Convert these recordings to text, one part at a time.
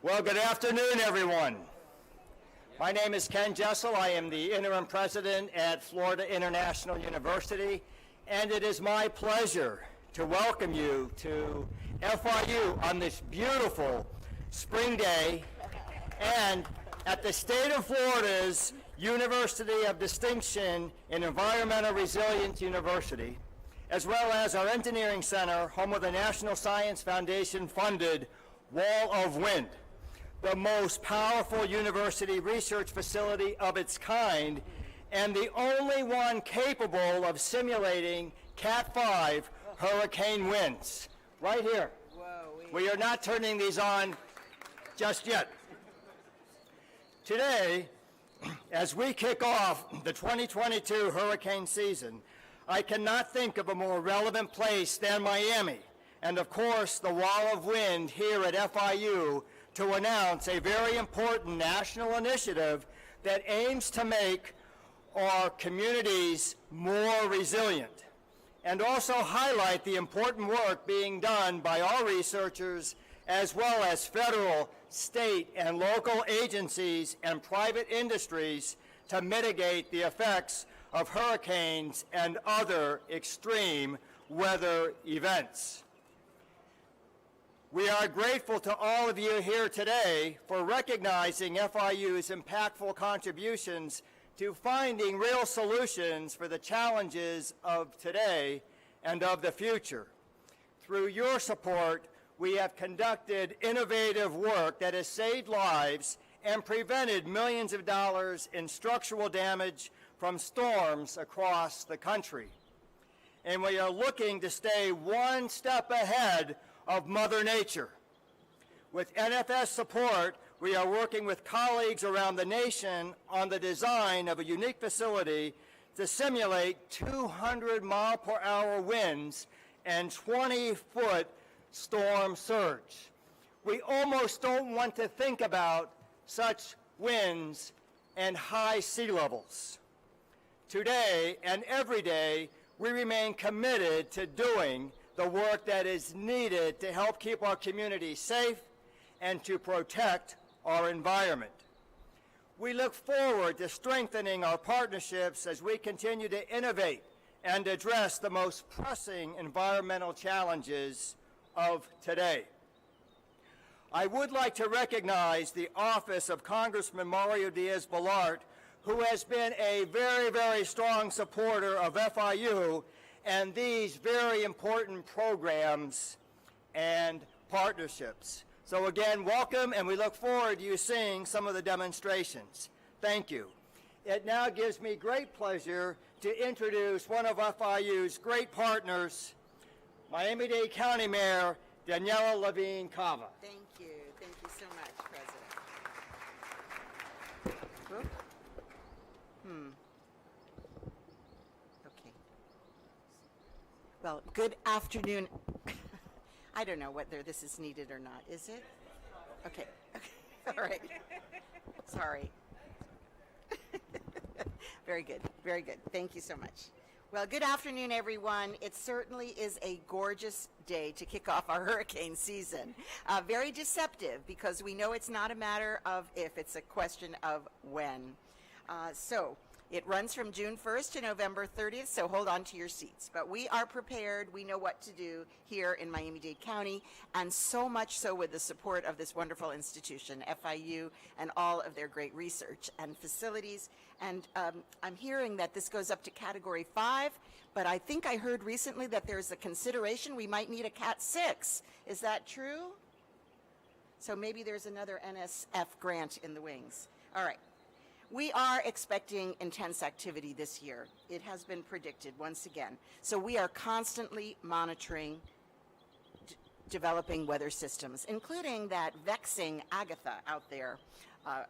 Well, good afternoon, everyone. My name is Ken Jessel. I am the interim president at Florida International University, and it is my pleasure to welcome you to FIU on this beautiful spring day and at the state of Florida's University of Distinction in Environmental Resilience University, as well as our engineering center, home of the National Science Foundation funded Wall of Wind, the most powerful university research facility of its kind and the only one capable of simulating Cat 5 hurricane winds. Right here. Whoa, we are not turning these on just yet. Today, as we kick off the 2022 hurricane season, I cannot think of a more relevant place than Miami, and of course the Wall of Wind here at FIU, to announce a very important national initiative that aims to make our communities more resilient and also highlight the important work being done by our researchers as well as federal, state, and local agencies and private industries to mitigate the effects of hurricanes and other extreme weather events. We are grateful to all of you here today for recognizing FIU's impactful contributions to finding real solutions for the challenges of today and of the future. Through your support, we have conducted innovative work that has saved lives and prevented millions of dollars in structural damage from storms across the country. And we are looking to stay one step ahead of Mother Nature. With NFS support, we are working with colleagues around the nation on the design of a unique facility to simulate 200-mile-per-hour winds and 20-foot storm surge. We almost don't want to think about such winds and high sea levels. Today and every day, we remain committed to doing the work that is needed to help keep our community safe and to protect our environment. We look forward to strengthening our partnerships as we continue to innovate and address the most pressing environmental challenges of today. I would like to recognize the office of Congressman Mario Diaz-Balart, who has been a very, very strong supporter of FIU and these very important programs and partnerships. So again, welcome, and we look forward to you seeing some of the demonstrations. Thank you. It now gives me great pleasure to introduce one of FIU's great partners, Miami-Dade County Mayor Daniela Levine Cava. Thank you so much, President. Okay. Well, good afternoon. I don't know whether this is needed or not. Is it? Okay. All right. Sorry. Very good. Very good. Thank you so much. Well, good afternoon, everyone. It certainly is a gorgeous day to kick off our hurricane season. Very deceptive because we know it's not a matter of if, it's a question of when. So it runs from June 1st to November 30th, so hold on to your seats. But we are prepared. We know what to do here in Miami-Dade County, and so much so with the support of this wonderful institution, FIU, and all of their great research and facilities. And I'm hearing that this goes up to Category 5, but I think I heard recently that there's a consideration we might need a Cat 6. Is that true? So maybe there's another NSF grant in the wings. All right. We are expecting intense activity this year. It has been predicted once again. So we are constantly monitoring developing weather systems, including that vexing Agatha out there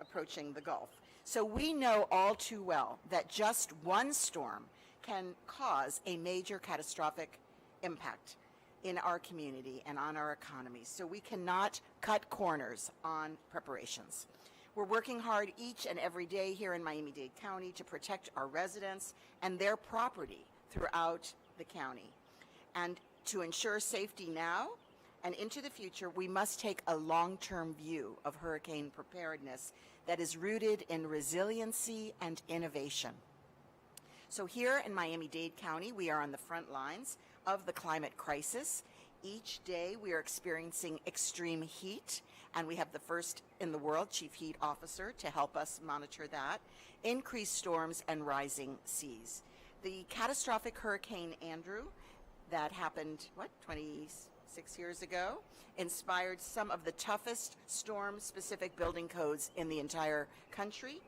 approaching the Gulf. So we know all too well that just one storm can cause a major catastrophic impact in our community and on our economy. So we cannot cut corners on preparations. We're working hard each and every day here in Miami-Dade County to protect our residents and their property throughout the county, and to ensure safety now and into the future, we must take a long-term view of hurricane preparedness that is rooted in resiliency and innovation. So here in Miami-Dade County, we are on the front lines of the climate crisis. Each day we are experiencing extreme heat, and we have the first in the world chief heat officer to help us monitor that, increased storms and rising seas. The catastrophic Hurricane Andrew that happened, 26 years ago, inspired some of the toughest storm-specific building codes in the entire country,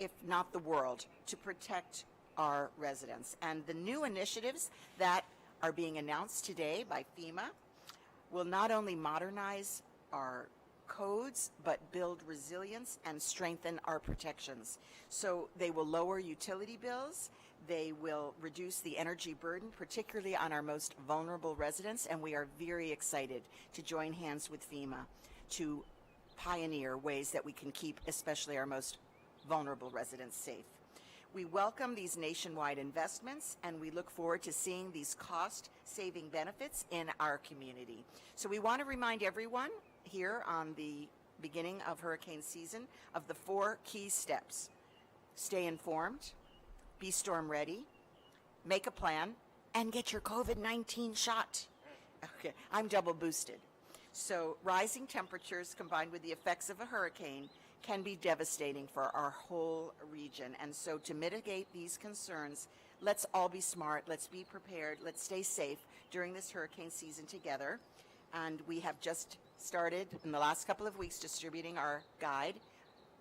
if not the world, to protect our residents. And the new initiatives that are being announced today by FEMA will not only modernize our codes, but build resilience and strengthen our protections. So they will lower utility bills, they will reduce the energy burden, particularly on our most vulnerable residents, and we are very excited to join hands with FEMA to pioneer ways that we can keep especially our most vulnerable residents safe. We welcome these nationwide investments, and we look forward to seeing these cost-saving benefits in our community. So we want to remind everyone here on the beginning of hurricane season of the 4 key steps. Stay informed, be storm ready, make a plan, and get your COVID-19 shot. Okay, I'm double boosted. So rising temperatures combined with the effects of a hurricane can be devastating for our whole region. And so to mitigate these concerns, let's all be smart, let's be prepared, let's stay safe during this hurricane season together. And we have just started in the last couple of weeks distributing our guide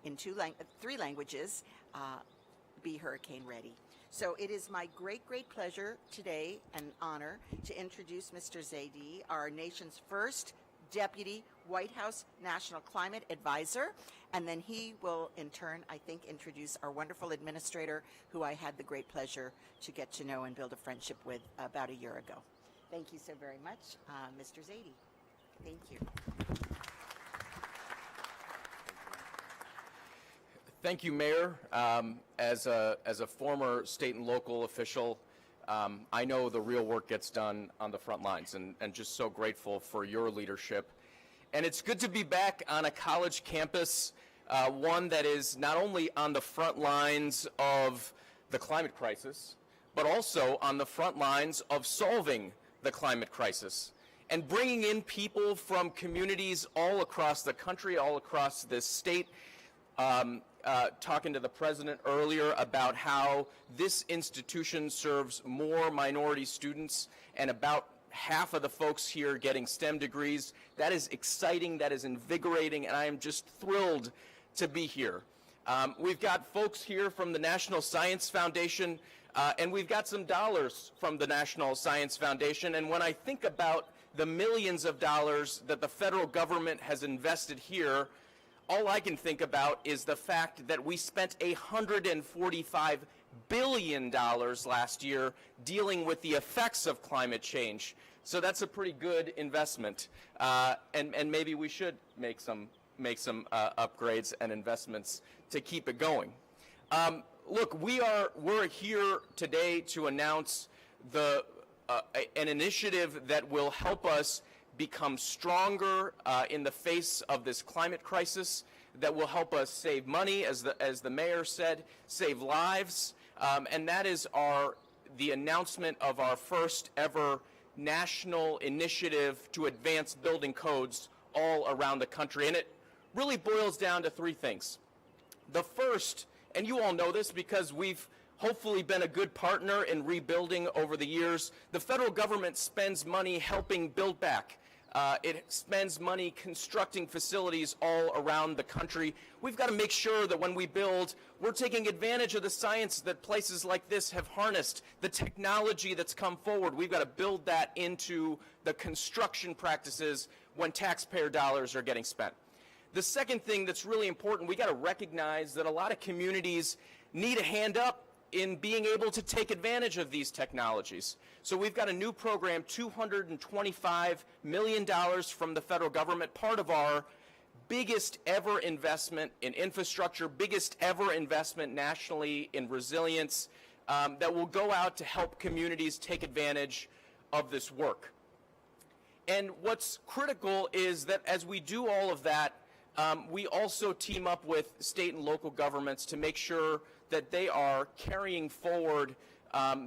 in 3 languages, Be Hurricane Ready. So it is my great pleasure today and honor to introduce Mr. Zaidi, our nation's first Deputy White House National Climate Advisor, and then he will in turn, I think, introduce our wonderful administrator who I had the great pleasure to get to know and build a friendship with about a year ago. Thank you so very much, Mr. Zaidi. Thank you. Thank you, Mayor. As a former state and local official, I know the real work gets done on the front lines, and just so grateful for your leadership. And it's good to be back on a college campus, one that is not only on the front lines of the climate crisis, but also on the front lines of solving the climate crisis and bringing in people from communities all across the country, all across this state. Talking to the president earlier about how this institution serves more minority students, and about half of the folks here getting STEM degrees. That is exciting, that is invigorating, and I am just thrilled to be here. We've got folks here from the National Science Foundation, and we've got some dollars from the National Science Foundation, and when I think about the millions of dollars that the federal government has invested here, all I can think about is the fact that we spent $145 billion last year dealing with the effects of climate change. So that's a pretty good investment, and maybe we should make some upgrades and investments to keep it going. Look, we're here today to announce an initiative that will help us become stronger in the face of this climate crisis, that will help us save money, as the mayor said, save lives, and that is the announcement of our first ever national initiative to advance building codes all around the country. And it really boils down to 3 things. The first, and you all know this because we've hopefully been a good partner in rebuilding over the years, the federal government spends money helping build back. It spends money constructing facilities all around the country. We've got to make sure that when we build, we're taking advantage of the science that places like this have harnessed, the technology that's come forward. We've got to build that into the construction practices when taxpayer dollars are getting spent. The second thing that's really important, we got to recognize that a lot of communities need a hand up in being able to take advantage of these technologies. So we've got a new program, $225 million from the federal government, part of our biggest ever investment in infrastructure, biggest ever investment nationally in resilience, that will go out to help communities take advantage of this work. And what's critical is that as we do all of that, we also team up with state and local governments to make sure that they are carrying forward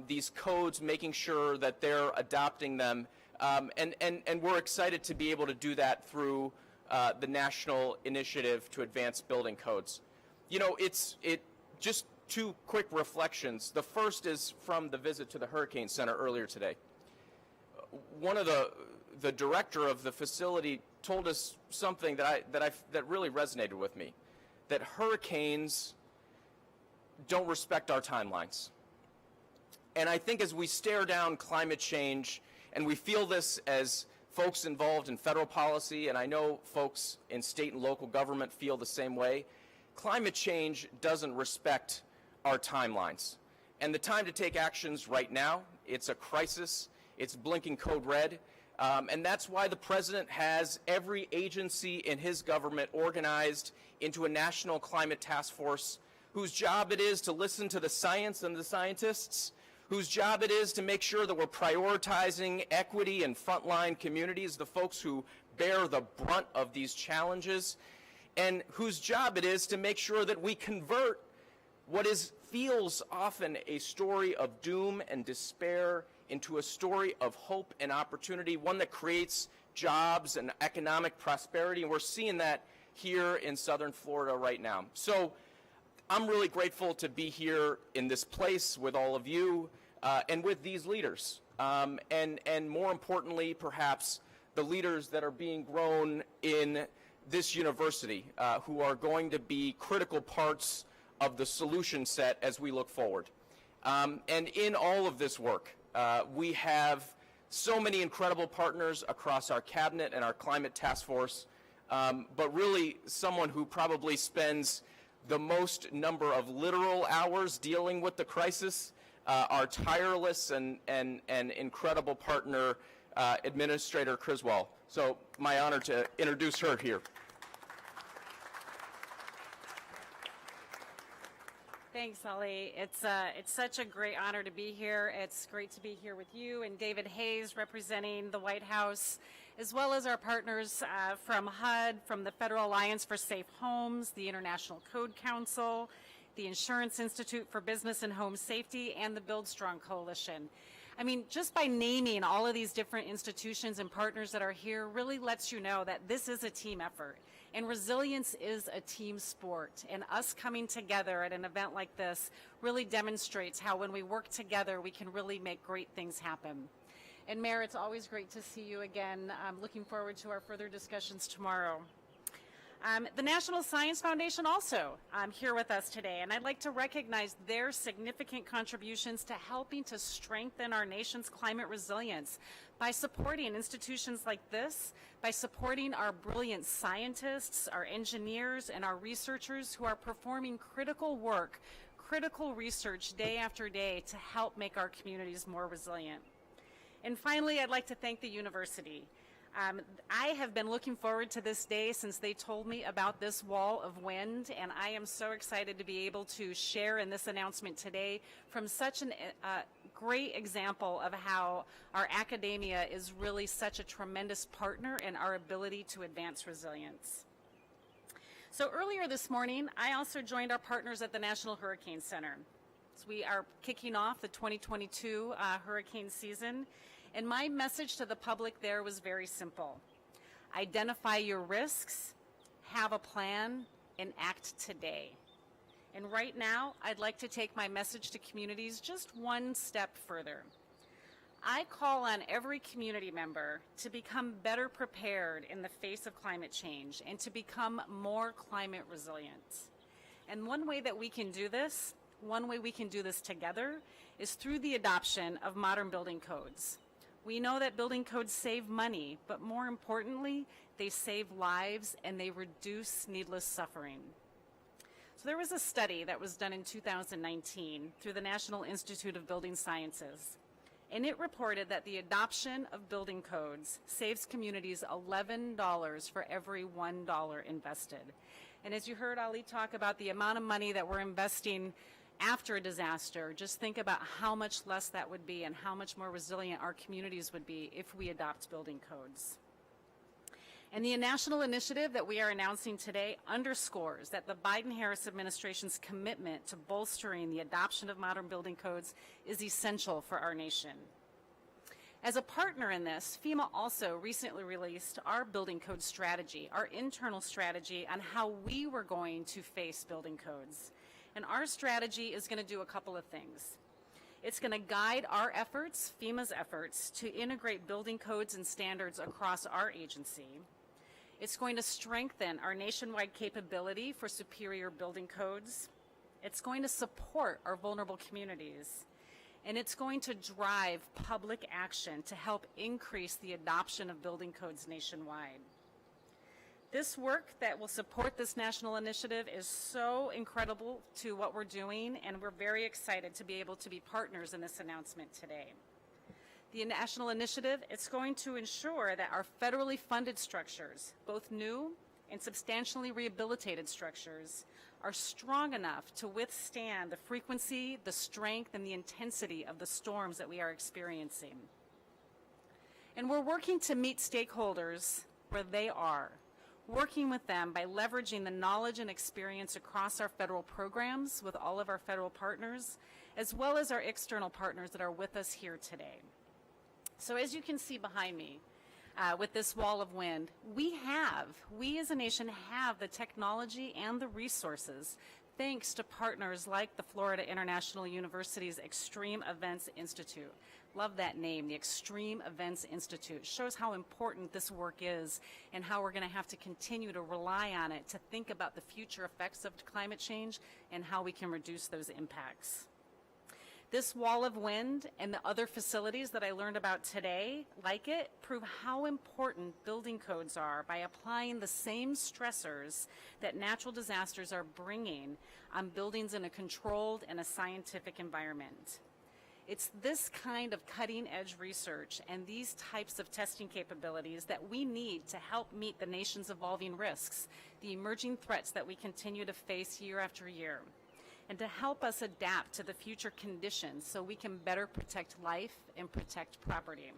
these codes, making sure that they're adopting them. And we're excited to be able to do that through the National Initiative to Advance Building Codes. You know, just two quick reflections. The first is from the visit to the Hurricane Center earlier today. One of the director of the facility told us something that really resonated with me, that hurricanes don't respect our timelines. And I think as we stare down climate change, and we feel this as folks involved in federal policy, and I know folks in state and local government feel the same way, climate change doesn't respect our timelines. And the time to take actions right now, it's a crisis, it's blinking code red, and that's why the president has every agency in his government organized into a national climate task force whose job it is to listen to the science and the scientists, whose job it is to make sure that we're prioritizing equity in frontline communities, the folks who bear the brunt of these challenges, and whose job it is to make sure that we convert what feels often a story of doom and despair into a story of hope and opportunity, one that creates jobs and economic prosperity, and we're seeing that here in southern Florida right now. So I'm really grateful to be here in this place with all of you and with these leaders. And more importantly, perhaps, the leaders that are being grown in this university who are going to be critical parts of the solution set as we look forward. And in all of this work, we have so many incredible partners across our cabinet and our climate task force, but really someone who probably spends the most number of literal hours dealing with the crisis, our tireless and incredible partner, Administrator Criswell. So my honor to introduce her here. Thanks, Ali. It's such a great honor to be here. It's great to be here with you and David Hayes representing the White House, as well as our partners from HUD, from the Federal Alliance for Safe Homes, the International Code Council, the Insurance Institute for Business and Home Safety, and the Build Strong Coalition. I mean, just by naming all of these different institutions and partners that are here really lets you know that this is a team effort. And resilience is a team sport. And us coming together at an event like this really demonstrates how when we work together, we can really make great things happen. And Mayor, it's always great to see you again. I'm looking forward to our further discussions tomorrow. The National Science Foundation also here with us today, and I'd like to recognize their significant contributions to helping to strengthen our nation's climate resilience by supporting institutions like this, by supporting our brilliant scientists, our engineers, and our researchers who are performing critical work, critical research day after day to help make our communities more resilient. And finally, I'd like to thank the university. I have been looking forward to this day since they told me about this wall of wind, and I am so excited to be able to share in this announcement today from such a great example of how our academia is really such a tremendous partner in our ability to advance resilience. So earlier this morning, I also joined our partners at the National Hurricane Center. So we are kicking off the 2022 hurricane season. And my message to the public there was very simple. Identify your risks, have a plan, and act today. And right now, I'd like to take my message to communities just one step further. I call on every community member to become better prepared in the face of climate change and to become more climate resilient. And one way that we can do this, one way we can do this together, is through the adoption of modern building codes. We know that building codes save money, but more importantly, they save lives and they reduce needless suffering. So there was a study that was done in 2019 through the National Institute of Building Sciences, and it reported that the adoption of building codes saves communities $11 for every $1 invested. And as you heard Ali talk about the amount of money that we're investing after a disaster, just think about how much less that would be and how much more resilient our communities would be if we adopt building codes. And the national initiative that we are announcing today underscores that the Biden-Harris administration's commitment to bolstering the adoption of modern building codes is essential for our nation. As a partner in this, FEMA also recently released our building code strategy, our internal strategy on how we were going to face building codes. And our strategy is going to do a couple of things. It's going to guide our efforts, FEMA's efforts, to integrate building codes and standards across our agency. It's going to strengthen our nationwide capability for superior building codes. It's going to support our vulnerable communities. And it's going to drive public action to help increase the adoption of building codes nationwide. This work that will support this national initiative is so incredible to what we're doing, and we're very excited to be able to be partners in this announcement today. The national initiative, it's going to ensure that our federally funded structures, both new and substantially rehabilitated structures, are strong enough to withstand the frequency, the strength, and the intensity of the storms that we are experiencing. And we're working to meet stakeholders where they are, working with them by leveraging the knowledge and experience across our federal programs with all of our federal partners, as well as our external partners that are with us here today. So as you can see behind me, with this wall of wind, we as a nation have the technology and the resources thanks to partners like the Florida International University's Extreme Events Institute. Love that name, the Extreme Events Institute. Shows how important this work is and how we're going to have to continue to rely on it to think about the future effects of climate change and how we can reduce those impacts. This wall of wind and the other facilities that I learned about today, like it, prove how important building codes are by applying the same stressors that natural disasters are bringing on buildings in a controlled and a scientific environment. It's this kind of cutting-edge research and these types of testing capabilities that we need to help meet the nation's evolving risks, the emerging threats that we continue to face year after year, and to help us adapt to the future conditions so we can better protect life and protect property.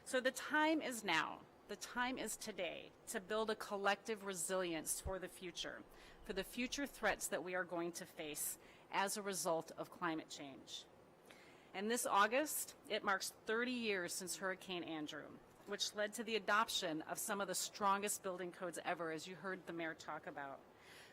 So the time is now. The time is today to build a collective resilience for the future threats that we are going to face as a result of climate change. And this August, it marks 30 years since Hurricane Andrew, which led to the adoption of some of the strongest building codes ever, as you heard the mayor talk about.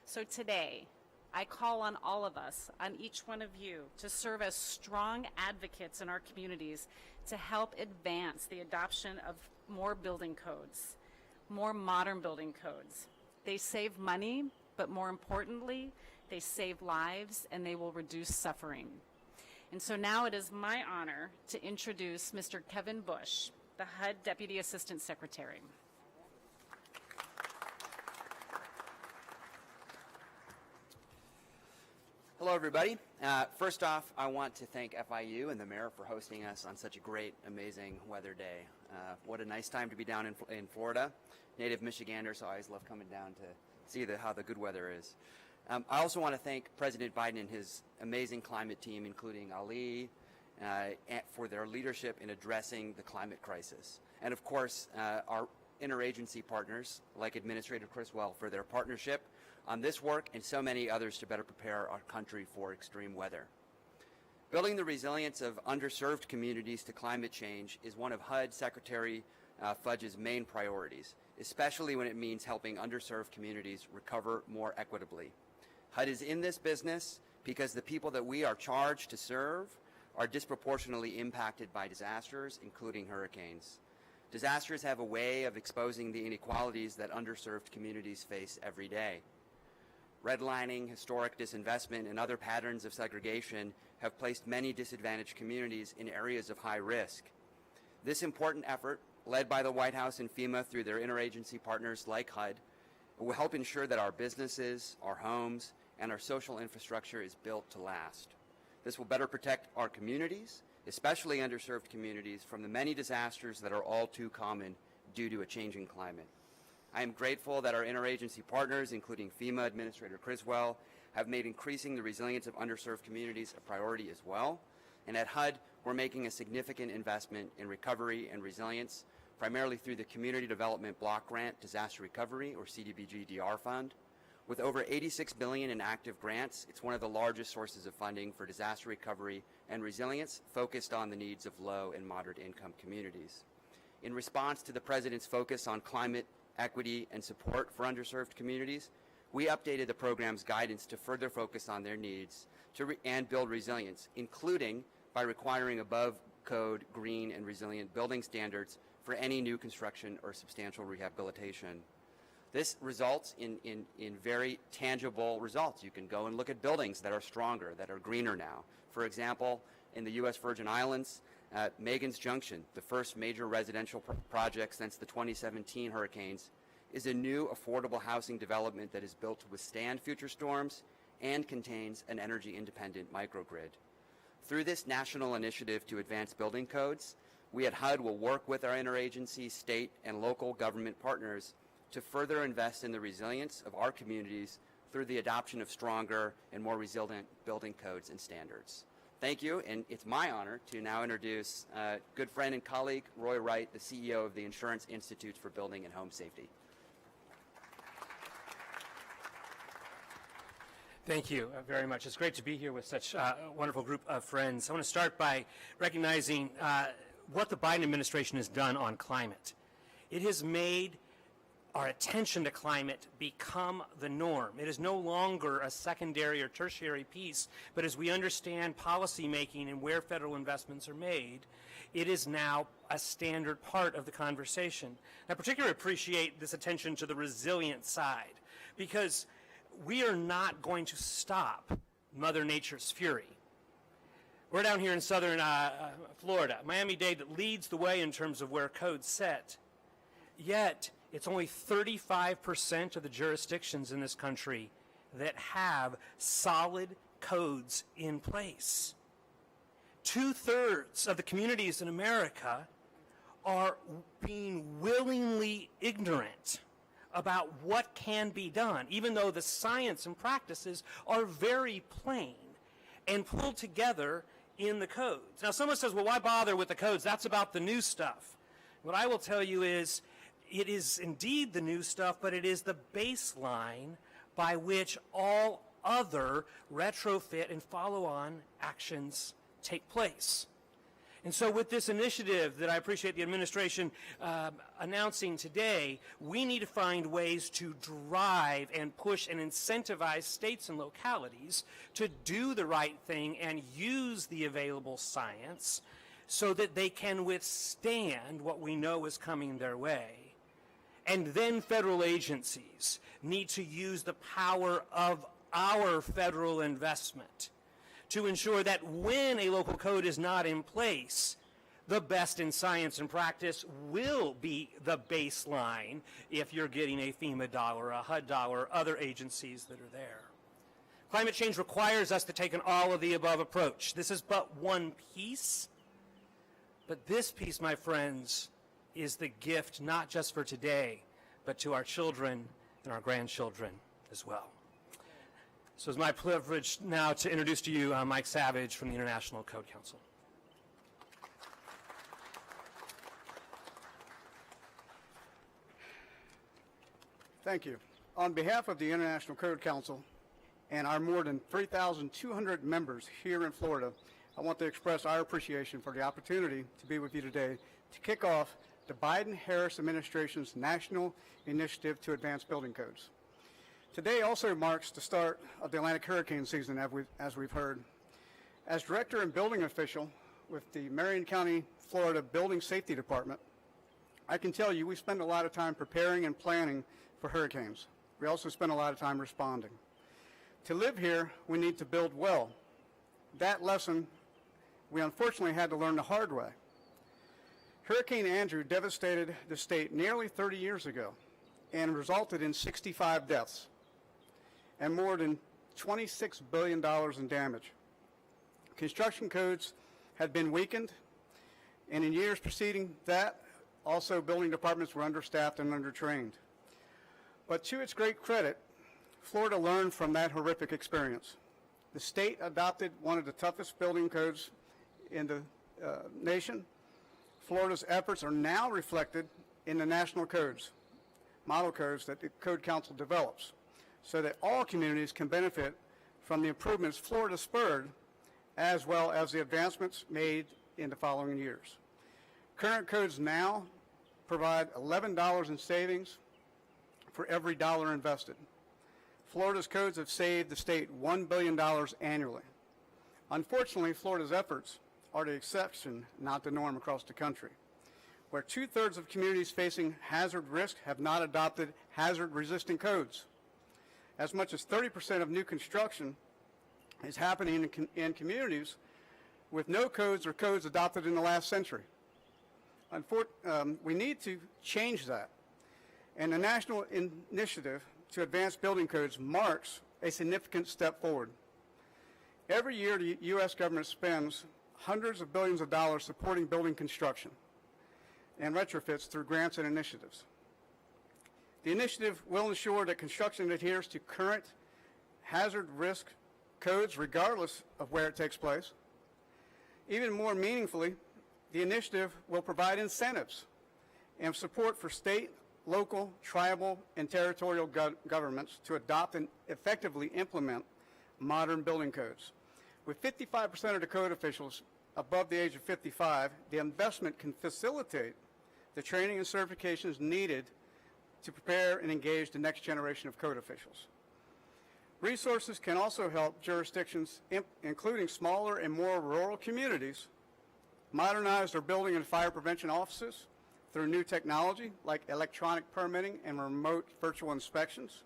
So today, I call on all of us, on each one of you, to serve as strong advocates in our communities to help advance the adoption of more building codes, more modern building codes. They save money, but more importantly, they save lives and they will reduce suffering. And so now it is my honor to introduce Mr. Kevin Bush, the HUD Deputy Assistant Secretary. Hello, everybody. First off, I want to thank FIU and the mayor for hosting us on such a great, amazing weather day. What a nice time to be down in Florida. Native Michigander, so I always love coming down to see how the good weather is. I also want to thank President Biden and his amazing climate team, including Ali, for their leadership in addressing the climate crisis. And of course, our interagency partners, like Administrator Criswell, for their partnership on this work and so many others to better prepare our country for extreme weather. Building the resilience of underserved communities to climate change is one of HUD Secretary Fudge's main priorities, especially when it means helping underserved communities recover more equitably. HUD is in this business because the people that we are charged to serve are disproportionately impacted by disasters, including hurricanes. Disasters have a way of exposing the inequalities that underserved communities face every day. Redlining, historic disinvestment, and other patterns of segregation have placed many disadvantaged communities in areas of high risk. This important effort, led by the White House and FEMA through their interagency partners like HUD, will help ensure that our businesses, our homes, and our social infrastructure is built to last. This will better protect our communities, especially underserved communities, from the many disasters that are all too common due to a changing climate. I am grateful that our interagency partners, including FEMA Administrator Criswell, have made increasing the resilience of underserved communities a priority as well. And at HUD, we're making a significant investment in recovery and resilience, primarily through the Community Development Block Grant Disaster Recovery, or CDBG-DR Fund. With over $86 billion in active grants, it's one of the largest sources of funding for disaster recovery and resilience, focused on the needs of low and moderate income communities. In response to the President's focus on climate equity and support for underserved communities, we updated the program's guidance to further focus on their needs and build resilience, including by requiring above-code green and resilient building standards for any new construction or substantial rehabilitation. This results in very tangible results. You can go and look at buildings that are stronger, that are greener now. For example, in the U.S. Virgin Islands, Megan's Junction, the first major residential project since the 2017 hurricanes, is a new affordable housing development that is built to withstand future storms and contains an energy-independent microgrid. Through this national initiative to advance building codes, we at HUD will work with our interagency, state, and local government partners to further invest in the resilience of our communities through the adoption of stronger and more resilient building codes and standards. Thank you, and it's my honor to now introduce good friend and colleague Roy Wright, the CEO of the Insurance Institutes for Building and Home Safety. Thank you very much. It's great to be here with such a wonderful group of friends. I want to start by recognizing what the Biden administration has done on climate. It has made our attention to climate become the norm. It is no longer a secondary or tertiary piece, but as we understand policy making and where federal investments are made, it is now a standard part of the conversation. I particularly appreciate this attention to the resilient side, because we are not going to stop Mother Nature's fury. We're down here in southern Florida, Miami-Dade, that leads the way in terms of where codes set. Yet, it's only 35% of the jurisdictions in this country that have solid codes in place. 2/3 of the communities in America are being willingly ignorant about what can be done, even though the science and practices are very plain and pulled together in the codes. Now, someone says, well, why bother with the codes? That's about the new stuff. What I will tell you is, it is indeed the new stuff, but it is the baseline by which all other retrofit and follow-on actions take place. And so with this initiative that I appreciate the administration announcing today, we need to find ways to drive and push and incentivize states and localities to do the right thing and use the available science so that they can withstand what we know is coming their way. And then federal agencies need to use the power of our federal investment to ensure that when a local code is not in place, the best in science and practice will be the baseline if you're getting a FEMA dollar, a HUD dollar, other agencies that are there. Climate change requires us to take an all-of-the-above approach. This is but one piece, but this piece, my friends, is the gift not just for today, but to our children and our grandchildren as well. So it's my privilege now to introduce to you Mike Savage from the International Code Council. Thank you. On behalf of the International Code Council and our more than 3,200 members here in Florida, I want to express our appreciation for the opportunity to be with you today to kick off the Biden-Harris administration's national initiative to advance building codes. Today also marks the start of the Atlantic hurricane season, as we've heard. As director and building official with the Marion County, Florida Building Safety Department, I can tell you we spend a lot of time preparing and planning for hurricanes. We also spend a lot of time responding. To live here, we need to build well. That lesson we unfortunately had to learn the hard way. Hurricane Andrew devastated the state nearly 30 years ago and resulted in 65 deaths and more than $26 billion in damage. Construction codes had been weakened, and in years preceding that, also building departments were understaffed and undertrained. But to its great credit, Florida learned from that horrific experience. The state adopted one of the toughest building codes in the nation. Florida's efforts are now reflected in the national codes, model codes that the Code Council develops, so that all communities can benefit from the improvements Florida spurred, as well as the advancements made in the following years. Current codes now provide $11 in savings for every dollar invested. Florida's codes have saved the state $1 billion annually. Unfortunately, Florida's efforts are the exception, not the norm across the country, where 2/3 of communities facing hazard risk have not adopted hazard-resistant codes. As much as 30% of new construction is happening in communities with no codes or codes adopted in the last century. We need to change that. And the national initiative to advance building codes marks a significant step forward. Every year, the U.S. government spends hundreds of billions of dollars supporting building construction and retrofits through grants and initiatives. The initiative will ensure that construction adheres to current hazard risk codes regardless of where it takes place. Even more meaningfully, the initiative will provide incentives and support for state, local, tribal, and territorial governments to adopt and effectively implement modern building codes. With 55% of the code officials above the age of 55, the investment can facilitate the training and certifications needed to prepare and engage the next generation of code officials. Resources can also help jurisdictions, including smaller and more rural communities, modernize their building and fire prevention offices through new technology like electronic permitting and remote virtual inspections.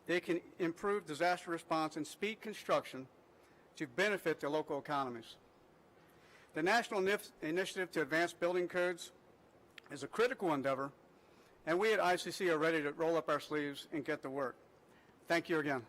They can improve disaster response and speed construction to benefit their local economies. The National Initiative to Advance Building Codes is a critical endeavor, and we at ICC are ready to roll up our sleeves and get to work. Thank you again.